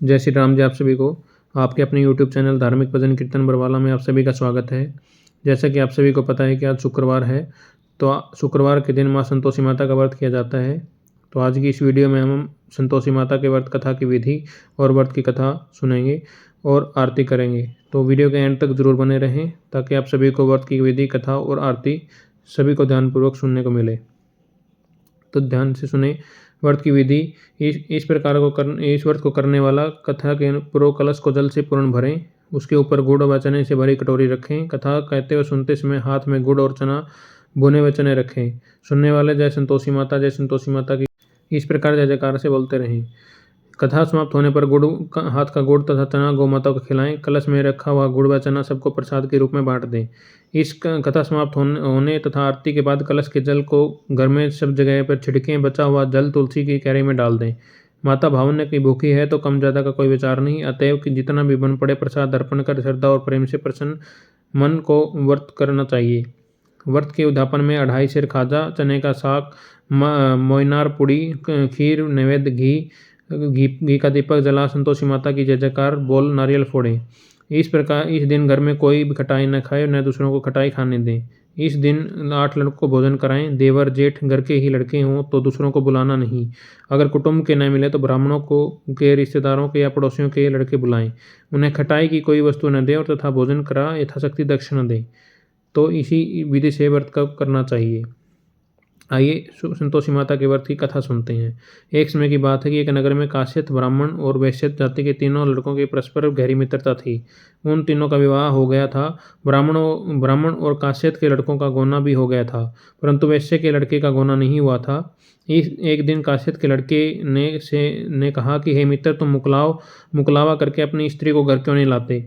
जय श्री राम जी। आप सभी को आपके अपने यूट्यूब चैनल धार्मिक भजन कीर्तन बरवाला में आप सभी का स्वागत है। जैसा कि आप सभी को पता है कि आज शुक्रवार है, तो शुक्रवार के दिन माँ संतोषी माता का व्रत किया जाता है। तो आज की इस वीडियो में हम संतोषी माता के व्रत कथा की विधि और व्रत की कथा सुनेंगे और आरती करेंगे। तो वीडियो के एंड तक जरूर बने रहें ताकि आप सभी को व्रत की विधि, कथा और आरती सभी को ध्यानपूर्वक सुनने को मिले। तो ध्यान से सुने। व्रत की विधि इस प्रकार इस व्रत को करने वाला कथा के पूर्व कलश को जल से पूर्ण भरें, उसके ऊपर गुड़ व चने से भरी कटोरी रखें। कथा कहते व सुनते समय हाथ में गुड़ और चना भुने हुए चने रखें। सुनने वाले जय संतोषी माता की इस प्रकार जय जयकार से बोलते रहें। कथा समाप्त होने पर हाथ का गुड़ तथा चना गौ माता को खिलाएं। कलश में रखा हुआ गुड़ व चना सबको प्रसाद के रूप में बांट दें। इस कथा समाप्त होने तथा आरती के बाद कलश के जल को घर में सब जगह पर छिड़कें। बचा हुआ जल तुलसी की क्यारी में डाल दें। माता भावना की भूखी है तो कम ज़्यादा का कोई विचार नहीं, अतएव कि जितना भी बन पड़े प्रसाद अर्पण कर श्रद्धा और प्रेम से प्रसन्न मन को व्रत करना चाहिए। व्रत के उद्यापन में 2.5 सेर खाजा, चने का साग, मोयनार पुड़ी, खीर, नैवेद्य, घी का दीपक जला संतोषी माता की जय जयकार बोल नारियल फोड़ें। इस प्रकार इस दिन घर में कोई भी खटाई न खाए, न दूसरों को खटाई खाने दें। इस दिन 8 लड़कों को भोजन कराएं। देवर जेठ घर के ही लड़के हों तो दूसरों को बुलाना नहीं। अगर कुटुंब के न मिले तो ब्राह्मणों को के रिश्तेदारों के या पड़ोसियों के लड़के बुलाएं। उन्हें खटाई की कोई वस्तु न दें और तथा भोजन करा यथाशक्ति दक्षिणा दें। तो इसी विधि से व्रत कब करना चाहिए। आइए संतोषी माता के व्रत की कथा सुनते हैं। एक समय की बात है कि एक नगर में काश्यप ब्राह्मण और वैश्य जाति के तीनों लड़कों की परस्पर गहरी मित्रता थी। उन तीनों का विवाह हो गया था। ब्राह्मण और काश्यप के लड़कों का गोना भी हो गया था, परंतु वैश्य के लड़के का गोना नहीं हुआ था। एक दिन काश्यप के लड़के ने कहा कि हे मित्र, तुम मुकलावा करके अपनी स्त्री को घर क्यों नहीं लाते।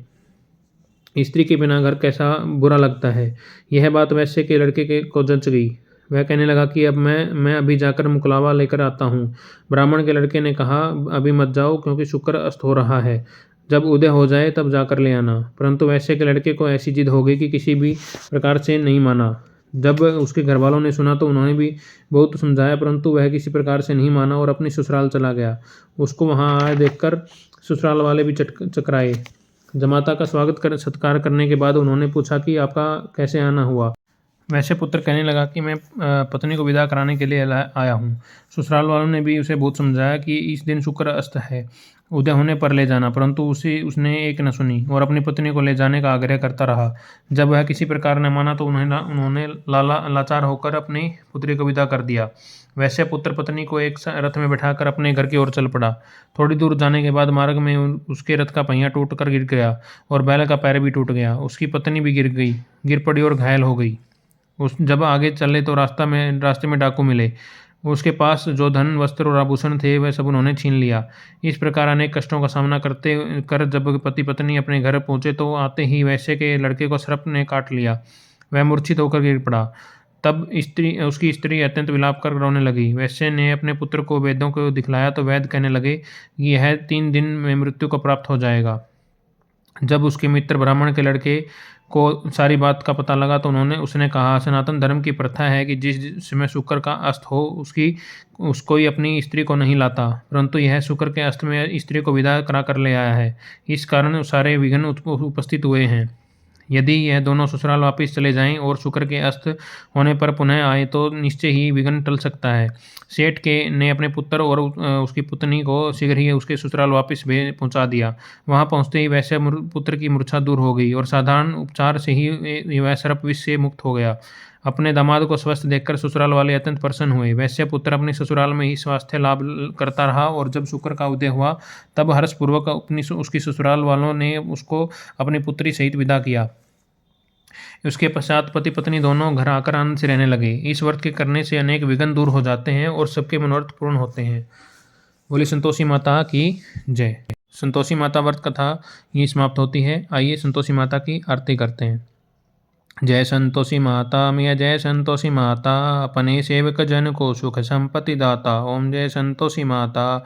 स्त्री के बिना घर कैसा बुरा लगता है। यह बात वैश्य के लड़के को जच गई। वह कहने लगा कि अब मैं अभी जाकर मुकलावा लेकर आता हूँ। ब्राह्मण के लड़के ने कहा, अभी मत जाओ क्योंकि शुक्र अस्त हो रहा है, जब उदय हो जाए तब जाकर ले आना। परंतु वैश्य के लड़के को ऐसी जिद हो गई कि किसी भी प्रकार से नहीं माना। जब उसके घर वालों ने सुना तो उन्होंने भी बहुत समझाया, परंतु वह किसी प्रकार से नहीं माना और अपनी ससुराल चला गया। उसको वहाँ आए देखकर ससुराल वाले भी चकराए। जमाता का सत्कार करने के बाद उन्होंने पूछा कि आपका कैसे आना हुआ। वैश्य पुत्र कहने लगा कि मैं पत्नी को विदा कराने के लिए आया हूँ। ससुराल वालों ने भी उसे बहुत समझाया कि इस दिन शुक्र अस्त है, उदय होने पर ले जाना, परंतु उसने एक न सुनी और अपनी पत्नी को ले जाने का आग्रह करता रहा। जब वह किसी प्रकार न माना तो उन्होंने लाचार होकर अपनी पुत्री को विदा कर दिया। वैश्य पुत्र पत्नी को एक रथ में बैठाकर अपने घर की ओर चल पड़ा। थोड़ी दूर जाने के बाद मार्ग में उसके रथ का पहिया टूटकर गिर गया और बैल का पैर भी टूट गया। उसकी पत्नी भी गिर पड़ी और घायल हो गई। जब आगे चले तो रास्ते में डाकू मिले। उसके पास जो धन, वस्त्र और आभूषण थे वह सब उन्होंने छीन लिया। इस प्रकार अनेक कष्टों का सामना कर जब पति पत्नी अपने घर पहुंचे तो आते ही वैश्य के लड़के को सर्प ने काट लिया। वह मूर्छित होकर गिर पड़ा। तब उसकी स्त्री अत्यंत विलाप कर रोने लगी। वैश्य ने अपने पुत्र को वैद्यों को दिखलाया तो वैद्य कहने लगे कि यह 3 दिन में मृत्यु को प्राप्त हो जाएगा। जब उसके मित्र ब्राह्मण के लड़के को सारी बात का पता लगा तो उसने कहा, सनातन धर्म की प्रथा है कि जिस समय शुक्र का अस्त हो कोई अपनी स्त्री को नहीं लाता, परंतु यह शुक्र के अस्त में स्त्री को विदा करा कर ले आया है। इस कारण सारे विघ्न उपस्थित हुए हैं। यदि यह दोनों ससुराल वापस चले जाएं और शुक्र के अस्त होने पर पुनः आए तो निश्चय ही विघ्न टल सकता है। सेठ ने अपने पुत्र और उसकी पत्नी को शीघ्र ही उसके ससुराल वापस पहुंचा दिया। वहां पहुंचते ही वैसे पुत्र की मूर्छा दूर हो गई और साधारण उपचार से ही वह सर्प विष से मुक्त हो गया। अपने दामाद को स्वस्थ देखकर ससुराल वाले अत्यंत प्रसन्न हुए। वैश्य पुत्र अपने ससुराल में ही स्वास्थ्य लाभ करता रहा और जब शुक्र का उदय हुआ तब हर्षपूर्वक उसकी ससुराल वालों ने उसको अपनी पुत्री सहित विदा किया। उसके पश्चात पति पत्नी दोनों घर आकर आनंद से रहने लगे। इस व्रत के करने से अनेक विघ्न दूर हो जाते हैं और सबके मनोरथ पूर्ण होते हैं। बोली संतोषी माता की जय। संतोषी माता व्रत कथा यही समाप्त होती है। आइए संतोषी माता की आरती करते हैं। जय संतोषी माता मैया, जय संतोषी माता, अपने सेवक जन को सुख संपत्ति दाता। ओम जय संतोषी माता।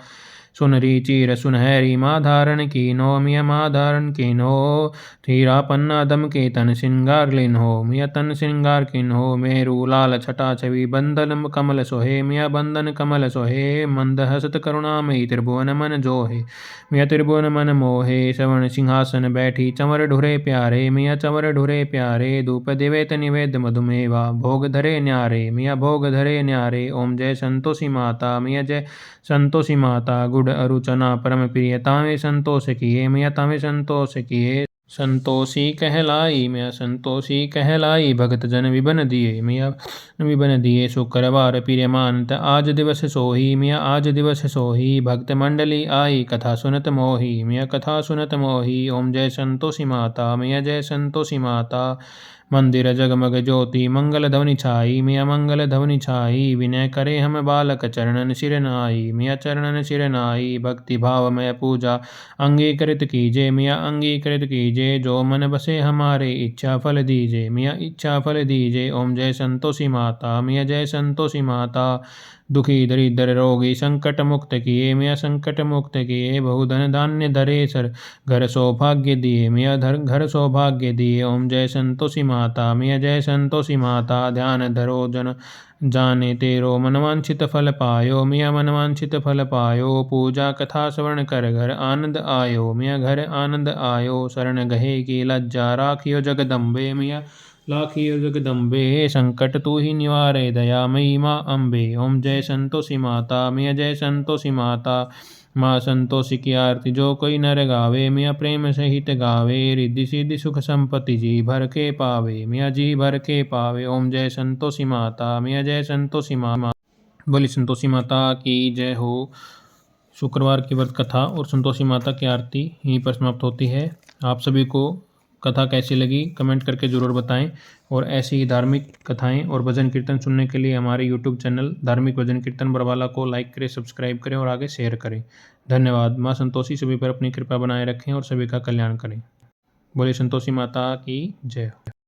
सुनरी चीर सुनहरी माँ धारण कीन्हो मिया माँ धारण कीन्हो। हीरा पन्ना दम के तन श्रृंगार लीन्हो मिया तन श्रृंगार कीन्हो। मेरू लाल छटा छवि बंधन कमल सोहे मिया बंधन कमल सोहे। मंद हसत करुणामयी त्रिभुवन मन जोहे मिया त्रिभुवन मन मोहे। श्रवण सिंहासन बैठी चंवर ढुरे प्यारे मिया चंवर ढुरे प्यारे। धूप दिवेत निवेद मधुमेवा भोग धरे न्यारे मिया भोग धरे न्यारे। ओम जय संतोषी माता मिया जय संतोषी माता। गुड़ अरुचना परम प्रिय तावे संतोष किए मिया तावे संतोष किए। संतोषी कहलाई मिया संतोषी कहलाई। भगत जन विबन दिए मिया विबन दिए। शुक्रवार प्रिय मानत आज दिवस सोही मिया आज दिवस सोही। भक्त मंडली आई कथा सुनत मोही मिया कथा सुनत मोही। ओम जय संतोषी माता मिया जय संतोषी माता। मंदिर जगमग ज्योति मंगल ध्वनि छाई मिया मंगल ध्वनि छाई। विनय करे हम बालक चरणन सिर नाई मिया चरणन सिर नाई। भक्ति भाव में पूजा अंगीकृत कीजे मिया अंगीकृत कीजे। जो मन बसे हमारे इच्छा फल दीजे मिया इच्छा फल दीजे। ओम जय संतोषी माता मिया जय संतोषी माता। दुखी दरिद्र रोगी संकट मुक्त किए मिया संकट मुक्त किए। बहुधन धान्य धरे सर घर सौभाग्य दिए मिया घर सौभाग्य दिए। ओम जय संतोषी माता मिया जय संतोषी माता। ध्यान धरो जन जाने तेरो मनवांछित फल पायो मिया मनवांछित फल पायो। पूजा कथा श्रवण कर घर आनंद आयो मिया घर आनंद आयो। शरण गहे की लज्जा राखियो जगदम्बे मिया लाखियो जगदम्बे। संकट तू ही निवारे दयामयी माँ अम्बे। ओम जय संतोषी माता मिया जय संतोषी माता। माँ संतोषी की आरती जो कोई नर गावे मिया प्रेम सहित गावे। रिद्धि सिद्धि सुख संपत्ति जी भर के पावे मिया जी भर के पावे। ओम जय संतोषी माता मिया जय संतोषी माँ। बोली संतोषी माता की जय हो। शुक्रवार की व्रत कथा और संतोषी माता की आरती यहीं पर समाप्त होती है। आप सभी को कथा कैसी लगी कमेंट करके ज़रूर बताएं और ऐसी ही धार्मिक कथाएं और भजन कीर्तन सुनने के लिए हमारे यूट्यूब चैनल धार्मिक भजन कीर्तन बरवाला को लाइक करें, सब्सक्राइब करें और आगे शेयर करें। धन्यवाद। माँ संतोषी सभी पर अपनी कृपा बनाए रखें और सभी का कल्याण करें। बोले संतोषी माता की जय।